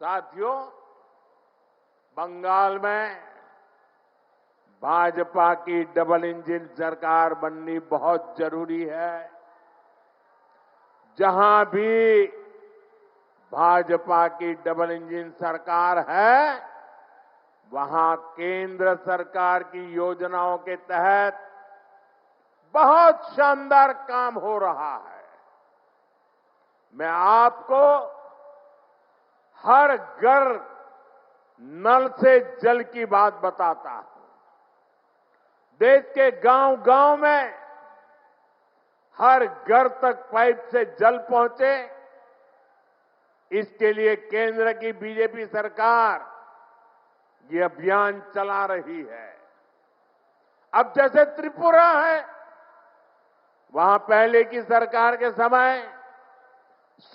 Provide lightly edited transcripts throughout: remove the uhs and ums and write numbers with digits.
साथियों, बंगाल में भाजपा की डबल इंजन सरकार बननी बहुत जरूरी है। जहां भी भाजपा की डबल इंजन सरकार है, वहां केंद्र सरकार की योजनाओं के तहत बहुत शानदार काम हो रहा है। मैं आपको हर घर नल से जल की बात बताता हूं। देश के गांव-गांव में हर घर तक पाइप से जल पहुंचे, इसके लिए केंद्र की बीजेपी सरकार ये अभियान चला रही है। अब जैसे त्रिपुरा है, वहां पहले की सरकार के समय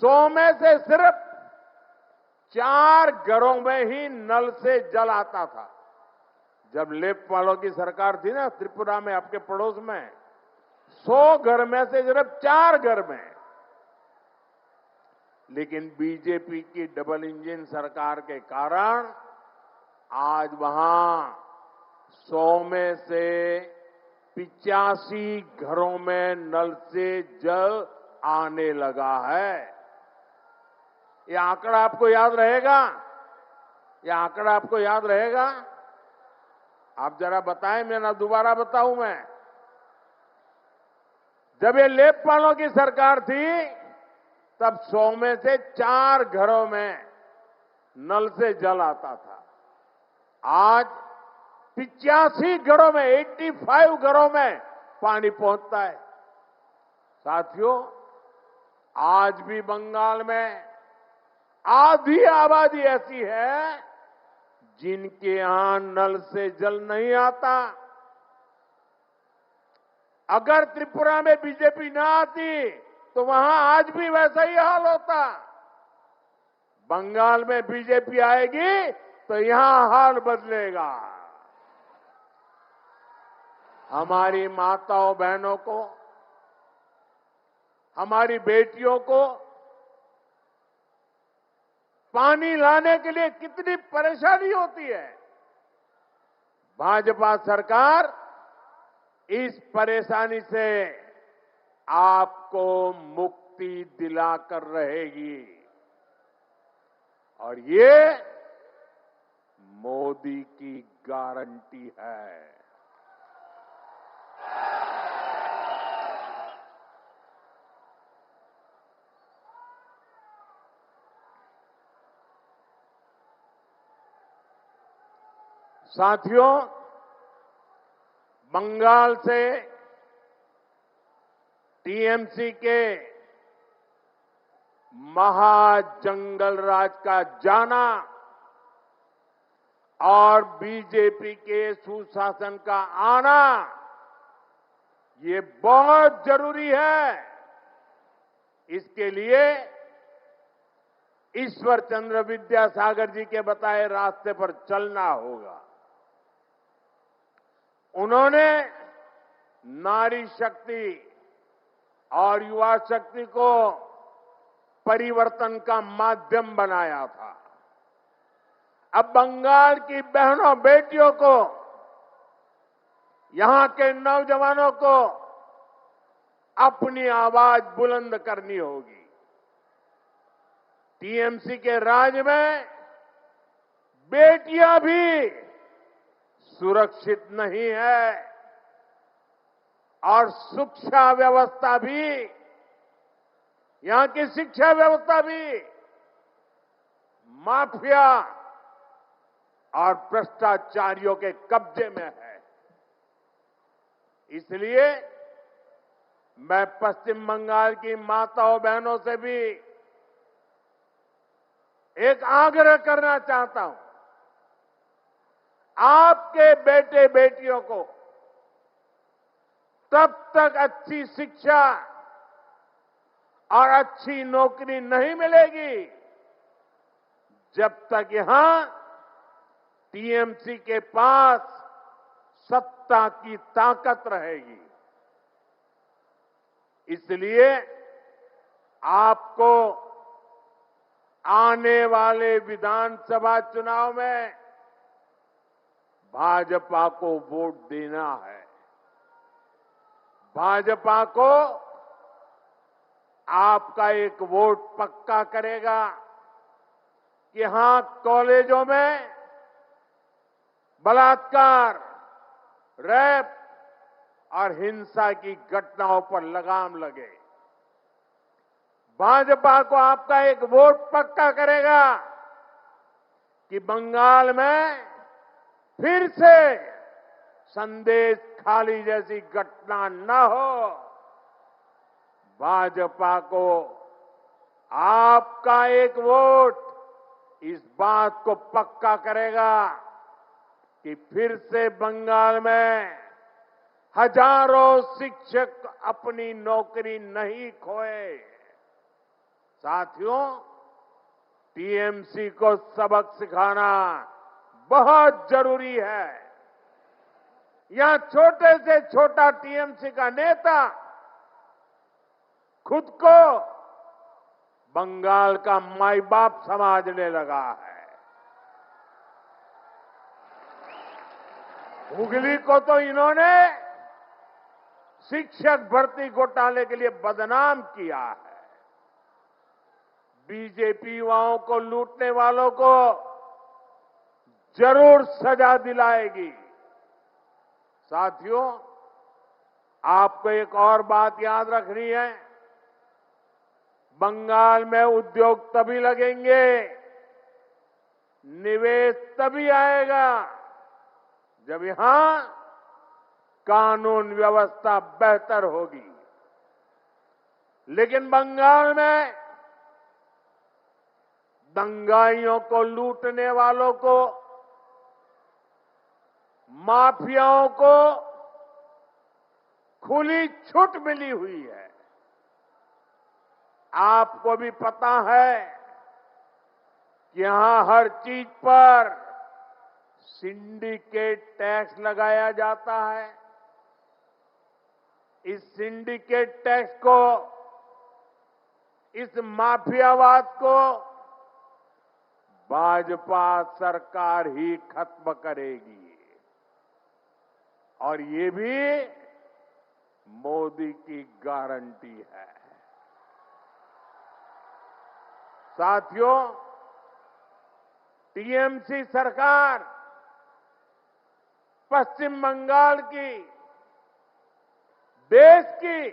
100 में से सिर्फ 4 घरों में ही नल से जल आता था। जब लेफ्ट वालों की सरकार थी ना त्रिपुरा में, आपके पड़ोस में, 100 घर में से सिर्फ 4 घर में। लेकिन बीजेपी की डबल इंजन सरकार के कारण आज वहां 100 में से 85 घरों में नल से जल आने लगा है। ये आंकड़ा आपको याद रहेगा? ये आंकड़ा आपको याद रहेगा? आप जरा बताएं, मैं ना दोबारा बताऊं मैं। जब ये लेफ्ट वालों की सरकार थी, तब 100 में से 4 घरों में नल से जल आता था। आज 85 घरों में, 85 घरों में पानी पहुंचता है। साथियों, आज भी बंगाल में आधी आबादी ऐसी है जिनके यहां नल से जल नहीं आता। अगर त्रिपुरा में बीजेपी ना आती तो वहां आज भी वैसा ही हाल होता। बंगाल में बीजेपी आएगी तो यहां हाल बदलेगा। हमारी माताओं बहनों को, हमारी बेटियों को पानी लाने के लिए कितनी परेशानी होती है। भाजपा सरकार इस परेशानी से आपको मुक्ति दिलाकर रहेगी और ये मोदी की गारंटी है। साथियों, बंगाल से टीएमसी के महाजंगल राज का जाना और बीजेपी के सुशासन का आना, ये बहुत जरूरी है। इसके लिए ईश्वर चंद्र विद्यासागर जी के बताए रास्ते पर चलना होगा। उन्होंने नारी शक्ति और युवा शक्ति को परिवर्तन का माध्यम बनाया था। अब बंगाल की बहनों बेटियों को, यहां के नौजवानों को अपनी आवाज बुलंद करनी होगी। टीएमसी के राज में बेटियां भी सुरक्षित नहीं है और शिक्षा व्यवस्था भी, यहां की शिक्षा व्यवस्था भी माफिया और भ्रष्टाचारियों के कब्जे में है। इसलिए मैं पश्चिम बंगाल की माताओं बहनों से भी एक आग्रह करना चाहता हूं। आपके बेटे बेटियों को तब तक अच्छी शिक्षा और अच्छी नौकरी नहीं मिलेगी जब तक यहां टीएमसी के पास सत्ता की ताकत रहेगी। इसलिए आपको आने वाले विधानसभा चुनाव में भाजपा को वोट देना है। भाजपा को आपका एक वोट पक्का करेगा कि हां, कॉलेजों में बलात्कार, रेप और हिंसा की घटनाओं पर लगाम लगे। भाजपा को आपका एक वोट पक्का करेगा कि बंगाल में फिर से संदेश खाली जैसी घटना न हो। भाजपा को आपका एक वोट इस बात को पक्का करेगा कि फिर से बंगाल में हजारों शिक्षक अपनी नौकरी नहीं खोए। साथियों, टीएमसी को सबक सिखाना बहुत जरूरी है। यहां छोटे से छोटा टीएमसी का नेता खुद को बंगाल का माई बाप समझने लगा है। हुगली को तो इन्होंने शिक्षक भर्ती घोटाले के लिए बदनाम किया है। बीजेपी युवाओं को लूटने वालों को जरूर सजा दिलाएगी। साथियों, आपको एक और बात याद रखनी है। बंगाल में उद्योग तभी लगेंगे, निवेश तभी आएगा जब यहां कानून व्यवस्था बेहतर होगी। लेकिन बंगाल में दंगाइयों को लूटने वालों को, माफियाओं को खुली छूट मिली हुई है। आपको भी पता है कि यहां हर चीज पर सिंडिकेट टैक्स लगाया जाता है। इस सिंडिकेट टैक्स को, इस माफियावाद को भाजपा सरकार ही खत्म करेगी। और ये भी मोदी की गारंटी है। साथियों, टीएमसी सरकार पश्चिम बंगाल की, देश की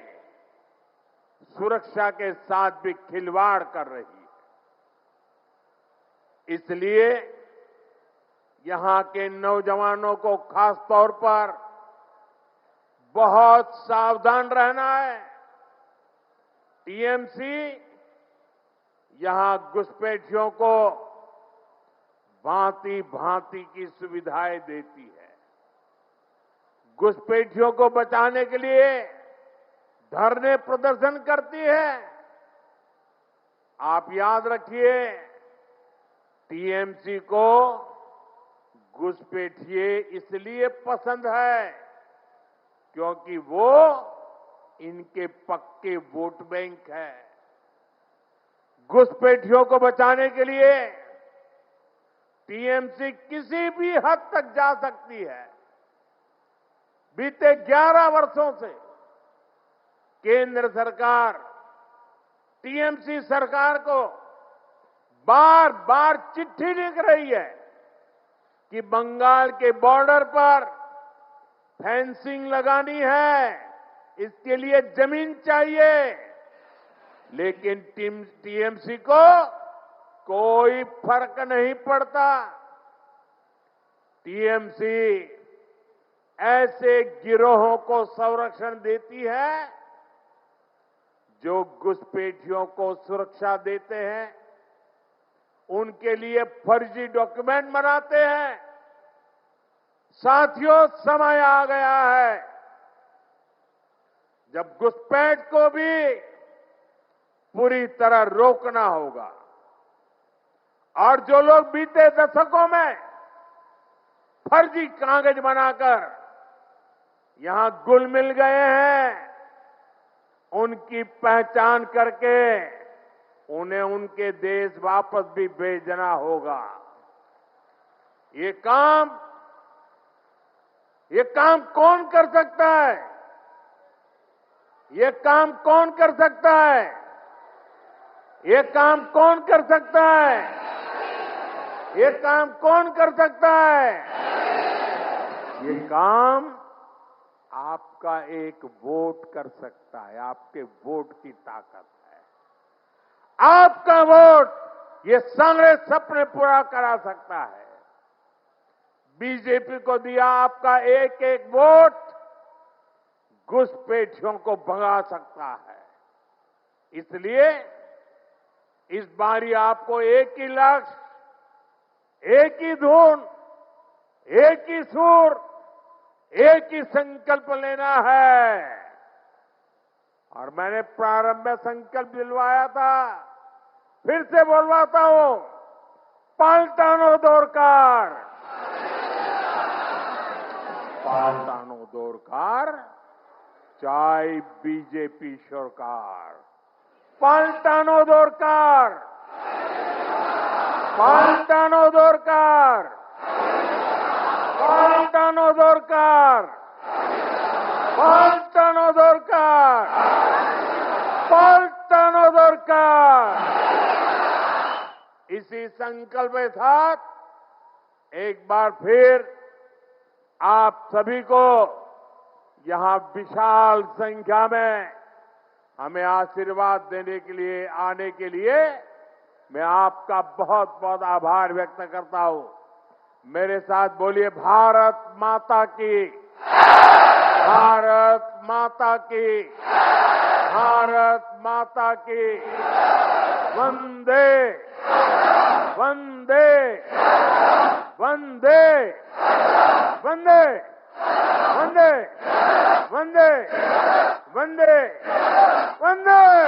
सुरक्षा के साथ भी खिलवाड़ कर रही है। इसलिए यहां के नौजवानों को खास तौर पर बहुत सावधान रहना है। टीएमसी यहां घुसपैठियों को भांति भांति की सुविधाएं देती है। घुसपैठियों को बचाने के लिए धरने प्रदर्शन करती है। आप याद रखिए, टीएमसी को घुसपैठिए इसलिए पसंद है क्योंकि वो इनके पक्के वोट बैंक है। घुसपैठियों को बचाने के लिए टीएमसी किसी भी हद तक जा सकती है। बीते 11 वर्षों से केंद्र सरकार टीएमसी सरकार को बार बार चिट्ठी लिख रही है कि बंगाल के बॉर्डर पर फेंसिंग लगानी है, इसके लिए जमीन चाहिए। लेकिन टीएमसी को कोई फर्क नहीं पड़ता। टीएमसी ऐसे गिरोहों को संरक्षण देती है जो घुसपैठियों को सुरक्षा देते हैं, उनके लिए फर्जी डॉक्यूमेंट बनाते हैं। साथियों, समय आ गया है जब घुसपैठ को भी पूरी तरह रोकना होगा। और जो लोग बीते दशकों में फर्जी कागज बनाकर यहां घुल मिल गए हैं, उनकी पहचान करके उन्हें उनके देश वापस भी भेजना होगा। ये काम कौन कर सकता है? ये काम कौन कर सकता है? ये काम कौन कर सकता है? ये काम कौन कर सकता है? ये काम आपका एक वोट कर सकता है। आपके वोट की ताकत है। आपका वोट ये सारे सपने पूरा करा सकता है। बीजेपी को दिया आपका एक एक वोट घुसपैठियों को भगा सकता है। इसलिए इस बारी आपको एक ही लक्ष्य, एक ही धुन, एक ही सुर, एक ही संकल्प लेना है। और मैंने प्रारंभ में संकल्प दिलवाया था, फिर से बोलवाता हूं, पाल्टानो दरकार, पाल्टानो दरकार, चाहे बीजेपी सरकार। पाल्टानो दरकार, पाल्टानो दरकार, पाल्टानो दरकार, पाल्टानो दरकार, पाल्टानो दरकार। इसी संकल्प के साथ एक बार फिर आप सभी को यहां विशाल संख्या में हमें आशीर्वाद देने के लिए आने के लिए मैं आपका बहुत बहुत आभार व्यक्त करता हूं। मेरे साथ बोलिए, भारत माता की, भारत माता की, भारत माता की। वंदे वंदे वंदे वंदे वंदे वंदे वंदे वंदे।